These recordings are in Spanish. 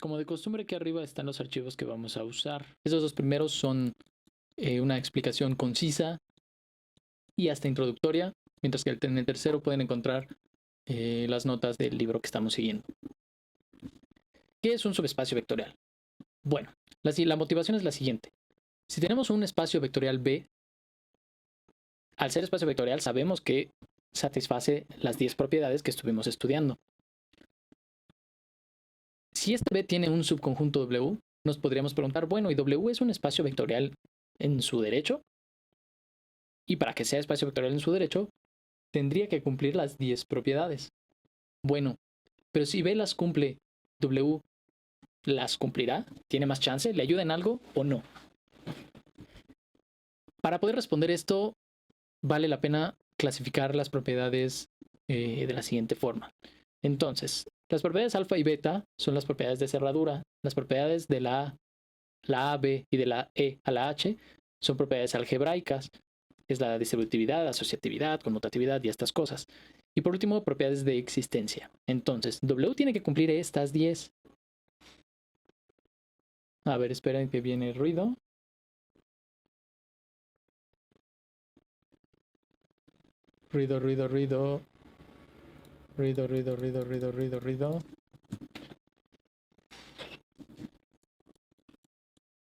Como de costumbre, aquí arriba están los archivos que vamos a usar. Esos dos primeros son una explicación concisa y hasta introductoria, mientras que en el tercero pueden encontrar las notas del libro que estamos siguiendo. ¿Qué es un subespacio vectorial? Bueno, la motivación es la siguiente. Si tenemos un espacio vectorial B, al ser espacio vectorial sabemos que satisface las 10 propiedades que estuvimos estudiando. Si este B tiene un subconjunto W, nos podríamos preguntar, bueno, ¿y W es un espacio vectorial en su derecho? Y para que sea espacio vectorial en su derecho, tendría que cumplir las 10 propiedades. Bueno, pero si B las cumple, W las cumplirá, tiene más chance, le ayuda en algo o no. Para poder responder esto, vale la pena clasificar las propiedades de la siguiente forma. Entonces, las propiedades alfa y beta son las propiedades de cerradura. Las propiedades de la A, B y de la E a la H son propiedades algebraicas. Es la distributividad, asociatividad, conmutatividad y estas cosas. Y por último, propiedades de existencia. Entonces, W tiene que cumplir estas 10. A ver, esperen que viene el ruido. Ruido, ruido, ruido. Ruido, ruido, ruido, ruido, ruido, ruido.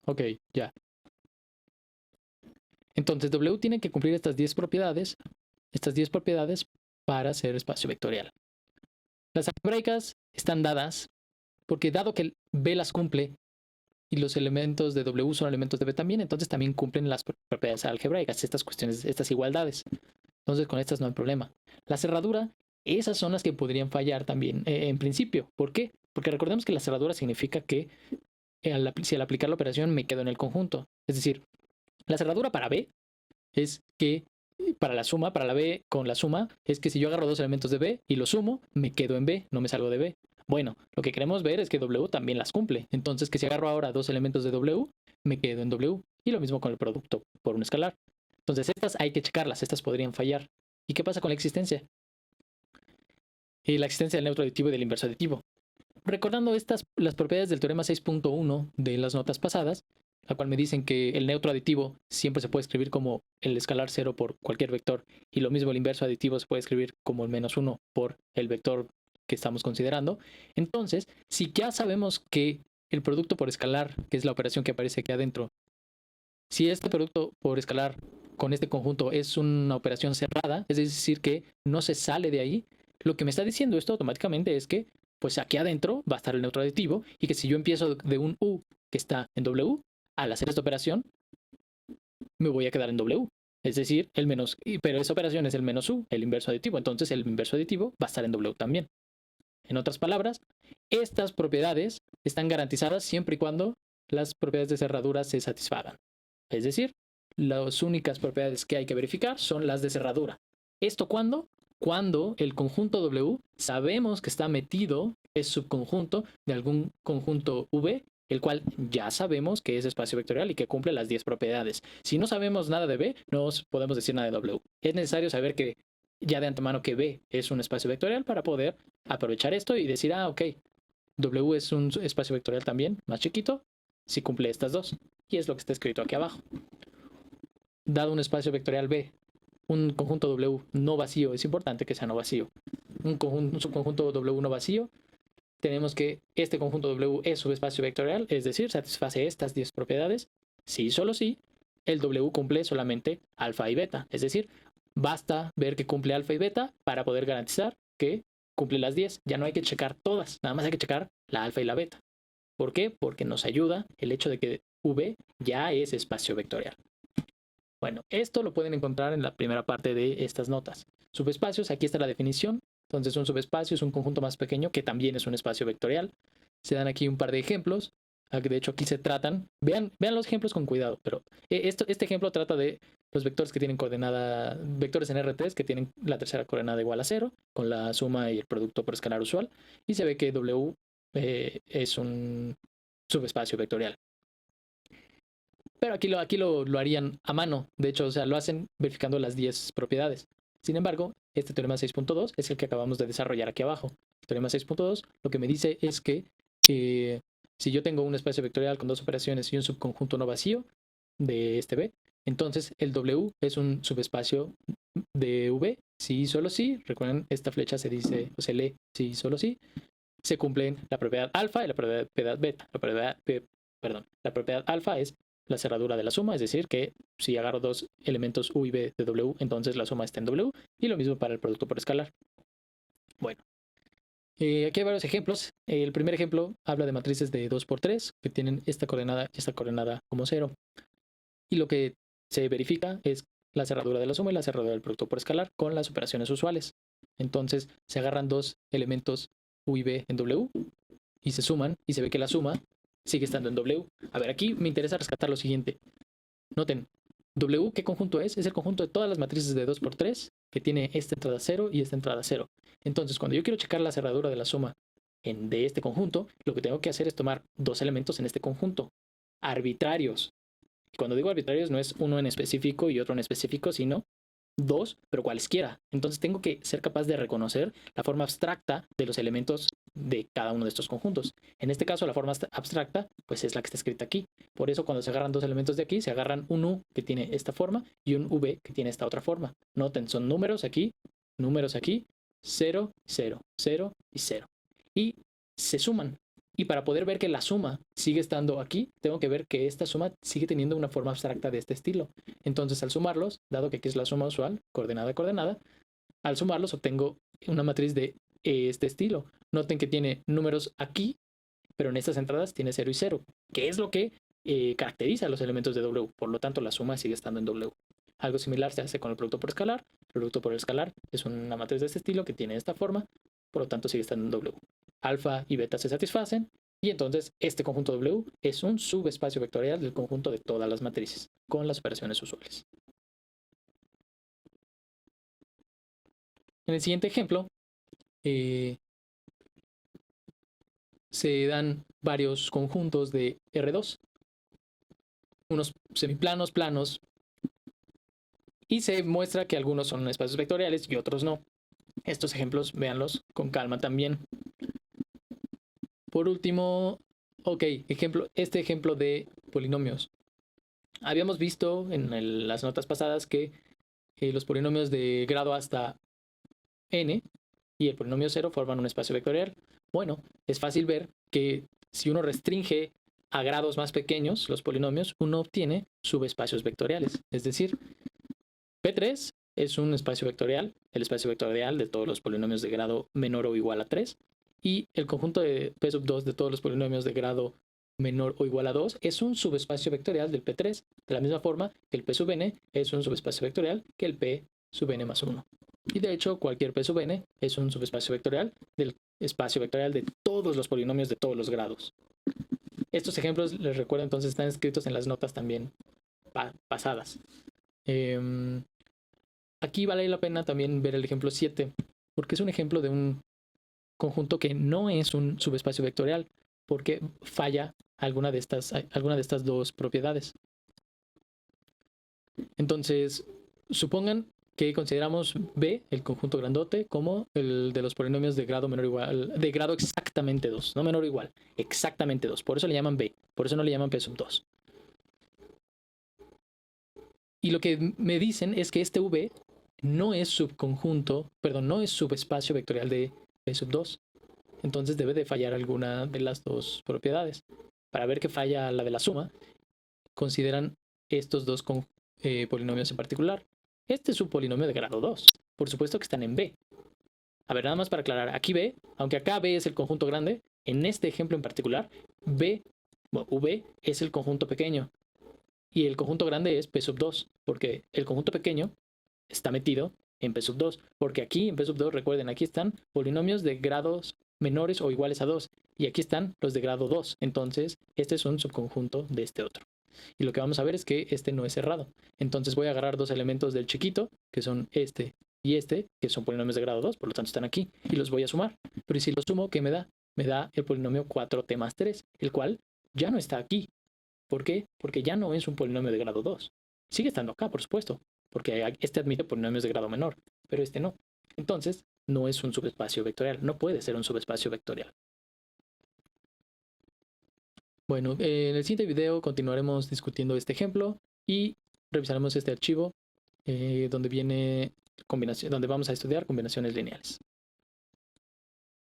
Ok, ya. Entonces, W tiene que cumplir estas 10 propiedades para ser espacio vectorial. Las algebraicas están dadas porque dado que B las cumple y los elementos de W son elementos de B también, entonces también cumplen las propiedades algebraicas, estas cuestiones, estas igualdades. Entonces con estas no hay problema. La cerradura, esas son las que podrían fallar también en principio. ¿Por qué? Porque recordemos que la cerradura significa que si al aplicar la operación me quedo en el conjunto. Es decir, la cerradura para B es que para la suma, para la B con la suma, es que si yo agarro dos elementos de B y los sumo, me quedo en B, no me salgo de B. Bueno, lo que queremos ver es que W también las cumple. Entonces, que si agarro ahora dos elementos de W, me quedo en W. Y lo mismo con el producto por un escalar. Entonces, estas hay que checarlas, estas podrían fallar. ¿Y qué pasa con la existencia? La existencia del neutro aditivo y del inverso aditivo. Recordando las propiedades del teorema 6.1 de las notas pasadas, la cual me dicen que el neutro aditivo siempre se puede escribir como el escalar 0 por cualquier vector, y lo mismo el inverso aditivo se puede escribir como el -1 por el vector que estamos considerando. Entonces, si ya sabemos que el producto por escalar, que es la operación que aparece aquí adentro, si este producto por escalar con este conjunto es una operación cerrada, es decir, que no se sale de ahí, lo que me está diciendo esto automáticamente es que pues aquí adentro va a estar el neutro aditivo y que si yo empiezo de un U que está en W, al hacer esta operación, me voy a quedar en W. Es decir, el menos, pero esa operación es el -U, el inverso aditivo. Entonces el inverso aditivo va a estar en W también. En otras palabras, estas propiedades están garantizadas siempre y cuando las propiedades de cerradura se satisfagan. Es decir, las únicas propiedades que hay que verificar son las de cerradura. ¿Esto cuándo? Cuando el conjunto W sabemos que está metido, es subconjunto de algún conjunto V, el cual ya sabemos que es espacio vectorial y que cumple las 10 propiedades. Si no sabemos nada de B, no podemos decir nada de W. Es necesario saber que ya de antemano que B es un espacio vectorial para poder aprovechar esto y decir, ok, W es un espacio vectorial también, más chiquito, si cumple estas dos. Y es lo que está escrito aquí abajo. Dado un espacio vectorial B, un conjunto W no vacío, es importante que sea no vacío. Un subconjunto W no vacío, tenemos que este conjunto W es subespacio vectorial, es decir, satisface estas 10 propiedades. Si solo si, el W cumple solamente alfa y beta. Es decir, basta ver que cumple alfa y beta para poder garantizar que cumple las 10. Ya no hay que checar todas, nada más hay que checar la alfa y la beta. ¿Por qué? Porque nos ayuda el hecho de que V ya es espacio vectorial. Bueno, esto lo pueden encontrar en la primera parte de estas notas. Subespacios, aquí está la definición. Entonces, un subespacio es un conjunto más pequeño que también es un espacio vectorial. Se dan aquí un par de ejemplos. De hecho, aquí se tratan. Vean los ejemplos con cuidado, pero este ejemplo trata de los vectores que tienen coordenada, vectores en R3 que tienen la tercera coordenada igual a 0, con la suma y el producto por escalar usual. Y se ve que W es un subespacio vectorial. Pero aquí lo harían a mano. De hecho, o sea, lo hacen verificando las 10 propiedades. Sin embargo, este teorema 6.2 es el que acabamos de desarrollar aquí abajo. El teorema 6.2 lo que me dice es que Si yo tengo un espacio vectorial con dos operaciones y un subconjunto no vacío de este B, entonces el W es un subespacio de V, si y solo si, recuerden, esta flecha se dice, o se lee si y solo si, se cumplen la propiedad alfa y la propiedad beta. La propiedad alfa es la cerradura de la suma, es decir, que si agarro dos elementos U y B de W, entonces la suma está en W, y lo mismo para el producto por escalar. Bueno, aquí hay varios ejemplos. El primer ejemplo habla de matrices de 2×3 que tienen esta coordenada y esta coordenada como 0. Y lo que se verifica es la cerradura de la suma y la cerradura del producto por escalar con las operaciones usuales. Entonces se agarran dos elementos U y B en W y se suman y se ve que la suma sigue estando en W. A ver, aquí me interesa rescatar lo siguiente. Noten, W, ¿qué conjunto es? Es el conjunto de todas las matrices de 2×3 que tiene esta entrada 0 y esta entrada 0. Entonces, cuando yo quiero checar la cerradura de la suma de este conjunto, lo que tengo que hacer es tomar dos elementos en este conjunto, arbitrarios. Y cuando digo arbitrarios no es uno en específico y otro en específico, sino dos, pero cualesquiera. Entonces tengo que ser capaz de reconocer la forma abstracta de los elementos de cada uno de estos conjuntos. En este caso, la forma abstracta, pues es la que está escrita aquí. Por eso, cuando se agarran dos elementos de aquí, se agarran un U que tiene esta forma y un V que tiene esta otra forma. Noten, son números aquí, 0, 0, 0 y 0. Y se suman. Y para poder ver que la suma sigue estando aquí, tengo que ver que esta suma sigue teniendo una forma abstracta de este estilo. Entonces, al sumarlos, dado que aquí es la suma usual, coordenada, coordenada, al sumarlos obtengo una matriz de este estilo. Noten que tiene números aquí, pero en estas entradas tiene 0 y 0, que es lo que caracteriza a los elementos de W. Por lo tanto, la suma sigue estando en W. Algo similar se hace con el producto por escalar. El producto por escalar es una matriz de este estilo que tiene esta forma, por lo tanto sigue estando en W. Alfa y beta se satisfacen y entonces este conjunto W es un subespacio vectorial del conjunto de todas las matrices con las operaciones usuales. En el siguiente ejemplo se dan varios conjuntos de R2, unos semiplanos, planos, y se muestra que algunos son espacios vectoriales y otros no. Estos ejemplos, véanlos con calma también. Por último, este ejemplo de polinomios. Habíamos visto en las notas pasadas que los polinomios de grado hasta n y el polinomio 0 forman un espacio vectorial. Bueno, es fácil ver que si uno restringe a grados más pequeños los polinomios, uno obtiene subespacios vectoriales. Es decir, P3 es un espacio vectorial, el espacio vectorial de todos los polinomios de grado menor o igual a 3, y el conjunto de P2 de todos los polinomios de grado menor o igual a 2 es un subespacio vectorial del P3, de la misma forma que el P sub n es un subespacio vectorial que el P sub n más 1. Y de hecho, cualquier P sub n es un subespacio vectorial del espacio vectorial de todos los polinomios de todos los grados. Estos ejemplos, les recuerdo entonces, están escritos en las notas también pasadas. Aquí vale la pena también ver el ejemplo 7, porque es un ejemplo de un conjunto que no es un subespacio vectorial, porque falla alguna de estas dos propiedades. Entonces, supongan que consideramos B, el conjunto grandote, como el de los polinomios de grado menor o igual, de grado exactamente 2, no menor o igual, exactamente 2. Por eso le llaman B, por eso no le llaman P sub 2. Y lo que me dicen es que este V no es no es subespacio vectorial de P sub 2. Entonces debe de fallar alguna de las dos propiedades. Para ver que falla la de la suma, consideran estos dos polinomios en particular. Este es un polinomio de grado 2. Por supuesto que están en B. A ver, nada más para aclarar. Aquí B, aunque acá B es el conjunto grande, en este ejemplo en particular, V es el conjunto pequeño. Y el conjunto grande es P sub 2, porque el conjunto pequeño está metido en P sub 2. Porque aquí en P sub 2, recuerden, aquí están polinomios de grados menores o iguales a 2. Y aquí están los de grado 2. Entonces, este es un subconjunto de este otro. Y lo que vamos a ver es que este no es cerrado. Entonces voy a agarrar dos elementos del chiquito, que son este y este, que son polinomios de grado 2, por lo tanto están aquí, y los voy a sumar. Pero si los sumo, ¿qué me da? Me da el polinomio 4t más 3, el cual ya no está aquí. ¿Por qué? Porque ya no es un polinomio de grado 2. Sigue estando acá, por supuesto, porque este admite polinomios de grado menor, pero este no. Entonces, no es un subespacio vectorial, no puede ser un subespacio vectorial. Bueno, en el siguiente video continuaremos discutiendo este ejemplo y revisaremos este archivo donde viene combinación, donde vamos a estudiar combinaciones lineales.